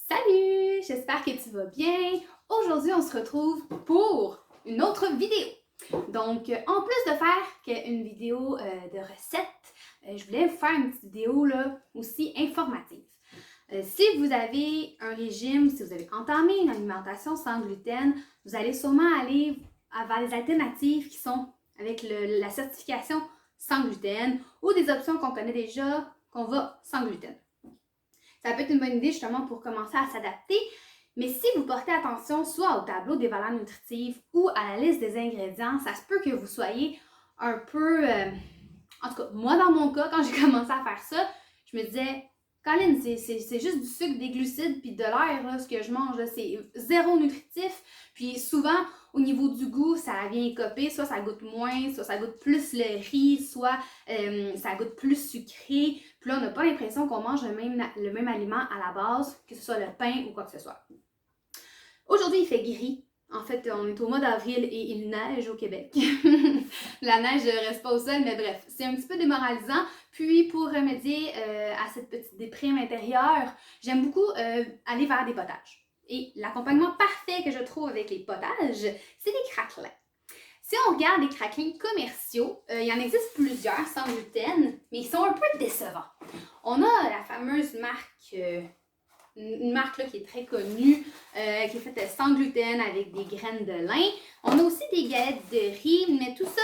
Salut! J'espère que tu vas bien. Aujourd'hui, on se retrouve pour une autre vidéo. Donc, en plus de faire une vidéo de recettes, je voulais vous faire une petite vidéo là, aussi informative. Si vous avez un régime, si vous avez entamé une alimentation sans gluten, vous allez sûrement aller vers les alternatives qui sont avec la certification sans gluten ou des options qu'on connaît déjà, qu'on va sans gluten. Ça peut être une bonne idée justement pour commencer à s'adapter. Mais si vous portez attention soit au tableau des valeurs nutritives ou à la liste des ingrédients, ça se peut que vous soyez un peu... En tout cas, moi dans mon cas, quand j'ai commencé à faire ça, je me disais, Colin, c'est juste du sucre, des glucides puis de l'air, ce que je mange, c'est zéro nutritif. Puis souvent, au niveau du goût, ça vient écoper, soit ça goûte moins, soit ça goûte plus le riz, soit ça goûte plus sucré. Puis là, on n'a pas l'impression qu'on mange le même aliment à la base, que ce soit le pain ou quoi que ce soit. Aujourd'hui, il fait gris. En fait, on est au mois d'avril et il neige au Québec. La neige ne reste pas au sol, mais bref, c'est un petit peu démoralisant. Puis, pour remédier à cette petite déprime intérieure, j'aime beaucoup aller vers des potages. Et l'accompagnement parfait que je trouve avec les potages, c'est les craquelins. Si on regarde les craquelins commerciaux, il y en existe plusieurs sans gluten, mais ils sont un peu décevants. On a la fameuse marque... une marque là, qui est très connue, qui est faite sans gluten avec des graines de lin. On a aussi des galettes de riz, mais tout ça,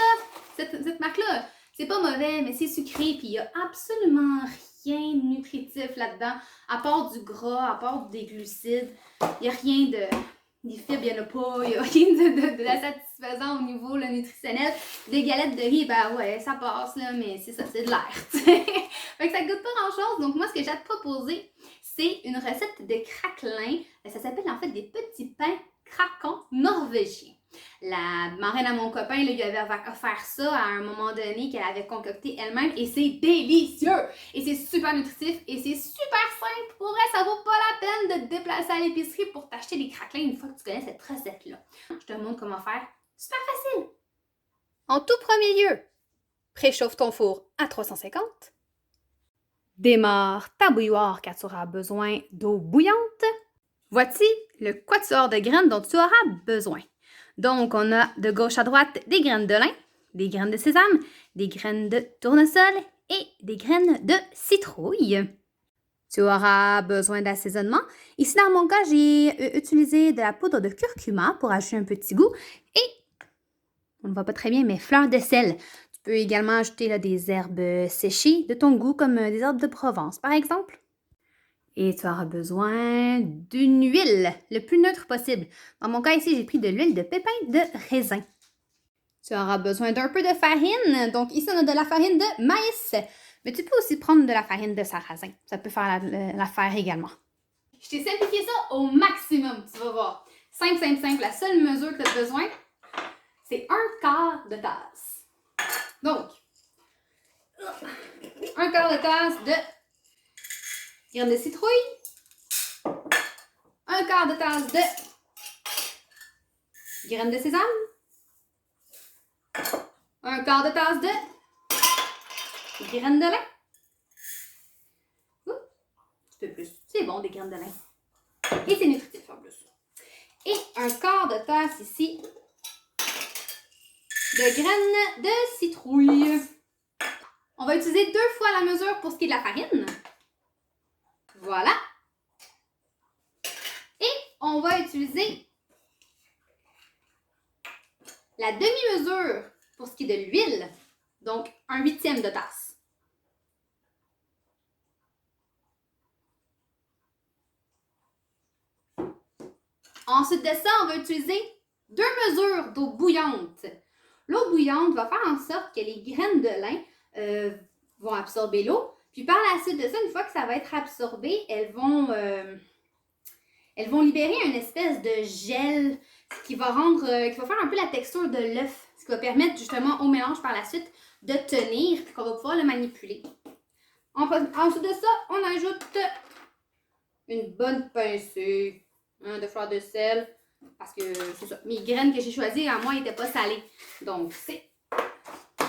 cette marque-là, c'est pas mauvais, mais c'est sucré, puis il n'y a absolument rien de nutritif là-dedans, à part du gras, à part des glucides. Il n'y a rien de... Des fibres, il n'y en a pas, il n'y a rien de satisfaisant au niveau là, nutritionnel. Des galettes de riz, ben ouais, ça passe, là, mais c'est ça, c'est de l'air. Fait que ça goûte pas grand-chose. Donc moi, ce que j'ai à te proposer, c'est une recette de craquelins. Ça s'appelle en fait des petits pains craquants norvégiens. La marraine à mon copain lui avait offert ça à un moment donné qu'elle avait concocté elle-même et c'est délicieux! Et c'est super nutritif et c'est super simple. Pour vrai, ça vaut pas la peine de te déplacer à l'épicerie pour t'acheter des craquelins une fois que tu connais cette recette-là. Je te montre comment faire. Super facile! En tout premier lieu, préchauffe ton four à 350. Démarre ta bouilloire car tu auras besoin d'eau bouillante. Voici le quatuor de graines dont tu auras besoin. Donc, on a de gauche à droite des graines de lin, des graines de sésame, des graines de tournesol et des graines de citrouille. Tu auras besoin d'assaisonnement. Ici, dans mon cas, j'ai utilisé de la poudre de curcuma pour ajouter un petit goût et, on ne voit pas très bien, mais fleurs de sel. Tu peux également ajouter là, des herbes séchées de ton goût, comme des herbes de Provence, par exemple. Et tu auras besoin d'une huile le plus neutre possible. Dans mon cas ici, j'ai pris de l'huile de pépins de raisin. Tu auras besoin d'un peu de farine. Donc ici, on a de la farine de maïs. Mais tu peux aussi prendre de la farine de sarrasin. Ça peut faire l'affaire également. Je t'ai simplifié ça au maximum, tu vas voir. Simple, simple, simple. La seule mesure que tu as besoin, c'est 1/4 de tasse. Donc, 1/4 de tasse de graines de citrouille, 1/4 de tasse de graines de sésame, 1/4 de tasse de graines de lin. Un petit peu plus. C'est bon, des graines de lin. Et c'est nutritif en plus. Et 1/4 de tasse ici de graines de citrouille. On va utiliser 2 fois la mesure pour ce qui est de la farine. Voilà. Et on va utiliser la demi-mesure pour ce qui est de l'huile, donc 1/8 de tasse. Ensuite de ça, on va utiliser 2 mesures d'eau bouillante. L'eau bouillante va faire en sorte que les graines de lin vont absorber l'eau. Puis par la suite de ça, une fois que ça va être absorbé, elles vont libérer une espèce de gel qui va faire un peu la texture de l'œuf, ce qui va permettre justement au mélange par la suite de tenir, puis qu'on va pouvoir le manipuler. Ensuite de ça, on ajoute une bonne pincée de fleurs de sel, parce que c'est ça, mes graines que j'ai choisies, à moi, n'étaient pas salées. Donc, c'est...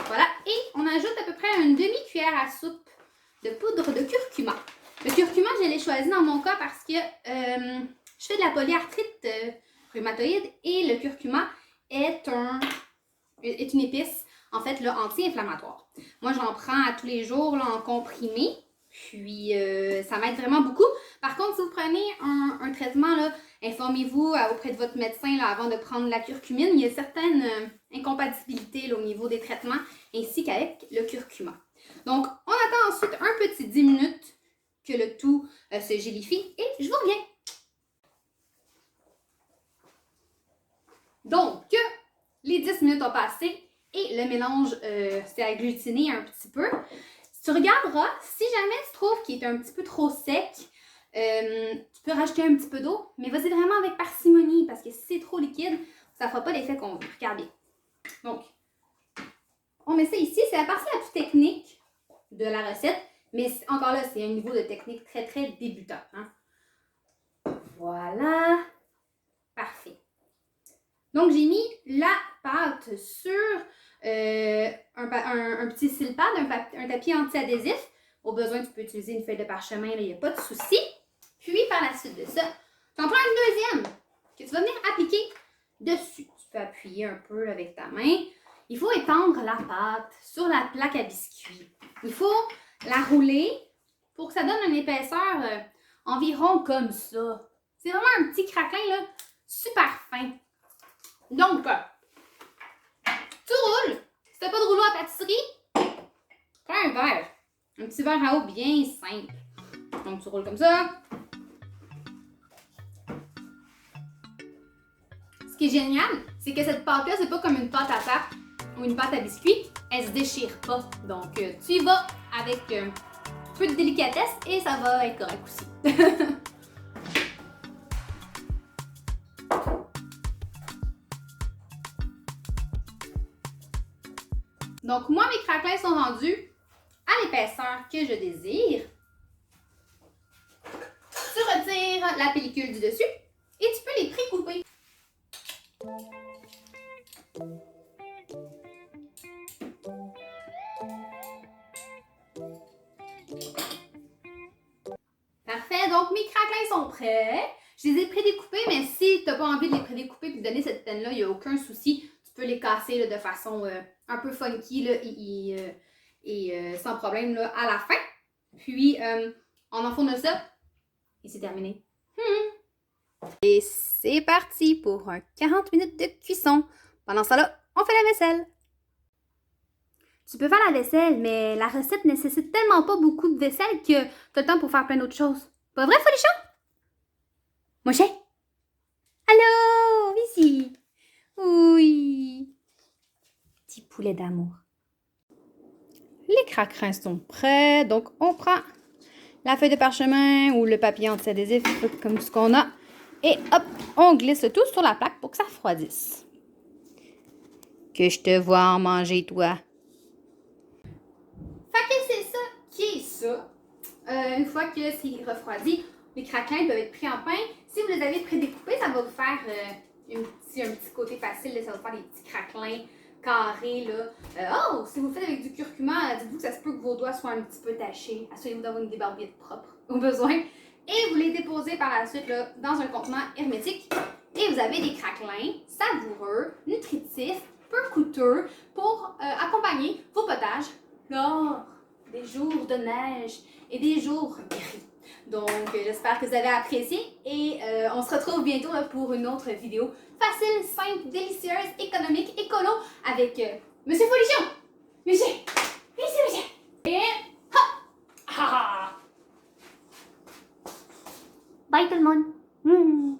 Voilà, et on ajoute à peu près une demi-cuillère à soupe de poudre de curcuma. Le curcuma, je l'ai choisi dans mon cas parce que je fais de la polyarthrite rhumatoïde et le curcuma est une épice, en fait, là, anti-inflammatoire. Moi, j'en prends à tous les jours là, en comprimé, puis ça m'aide vraiment beaucoup. Par contre, si vous prenez un traitement, là, informez-vous auprès de votre médecin là, avant de prendre la curcumine. Il y a certaines incompatibilités là, au niveau des traitements, ainsi qu'avec le curcuma. Donc, on attend ensuite un petit 10 minutes que le tout se gélifie et je vous reviens. Donc, les 10 minutes ont passé et le mélange s'est agglutiné un petit peu. Tu regarderas, si jamais tu trouves qu'il est un petit peu trop sec, tu peux rajouter un petit peu d'eau, mais vas-y vraiment avec parcimonie parce que si c'est trop liquide, ça ne fera pas l'effet qu'on veut. Regarde bien. Donc, on met ça ici. C'est la partie la plus technique de la recette, mais encore là, c'est un niveau de technique très, très débutant. Hein? Voilà. Parfait. Donc, j'ai mis la pâte sur un petit silpad, un tapis anti-adhésif. Au besoin, tu peux utiliser une feuille de parchemin, il n'y a pas de souci. Puis, par la suite de ça, tu en prends une deuxième que tu vas venir appliquer dessus. Tu peux appuyer un peu avec ta main. Il faut étendre la pâte sur la plaque à biscuits. Il faut la rouler pour que ça donne une épaisseur environ comme ça. C'est vraiment un petit craquelin là, super fin. Donc, tu roules. Si tu n'as pas de rouleau à pâtisserie, prends un verre. Un petit verre à eau bien simple. Donc, tu roules comme ça. Ce qui est génial, c'est que cette pâte-là, c'est pas comme une pâte à tarte ou une pâte à biscuits. Elle se déchire pas. Donc, tu y vas avec un peu de délicatesse et ça va être correct aussi. Donc, moi, mes craquelins sont rendus à l'épaisseur que je désire. Tu retires la pellicule du dessus et tu peux les pré-couper. Parfait, donc mes craquelins sont prêts. Je les ai pré-découpés, mais si tu n'as pas envie de les pré-découper et de donner cette peine-là, il n'y a aucun souci. Tu peux les casser là, de façon un peu funky là, et sans problème là, à la fin. Puis, on enfourne ça et c'est terminé. Et c'est parti pour un 40 minutes de cuisson. Pendant ça là, on fait la vaisselle. Tu peux faire la vaisselle, mais la recette nécessite tellement pas beaucoup de vaisselle que tu as le temps pour faire plein d'autres choses. Pas vrai, Folichon? Mouchet? Allô, ici. Oui. Petit poulet d'amour. Les craquelins sont prêts, donc on prend la feuille de parchemin ou le papier anti-adhésif comme ce qu'on a et hop, on glisse tout sur la plaque pour que ça refroidisse. Que je te vois en manger, toi. Fait que c'est ça qui est ça. Une fois que c'est refroidi, les craquelins peuvent être pris en pain. Si vous les avez prédécoupés, ça va vous faire un petit côté facile. Là, ça va vous faire des petits craquelins carrés. Là. Si vous faites avec du curcuma, dites-vous que ça se peut que vos doigts soient un petit peu tachés. Assurez-vous d'avoir une débarbouillette propre au besoin. Et vous les déposez par la suite là, dans un contenant hermétique. Et vous avez des craquelins savoureux, nutritifs, peu coûteux pour accompagner vos potages lors des jours de neige et des jours gris. Donc, j'espère que vous avez apprécié et on se retrouve bientôt là, pour une autre vidéo facile, simple, délicieuse, économique, écolo avec Monsieur Folichon. Monsieur, et hop! Bye tout le monde!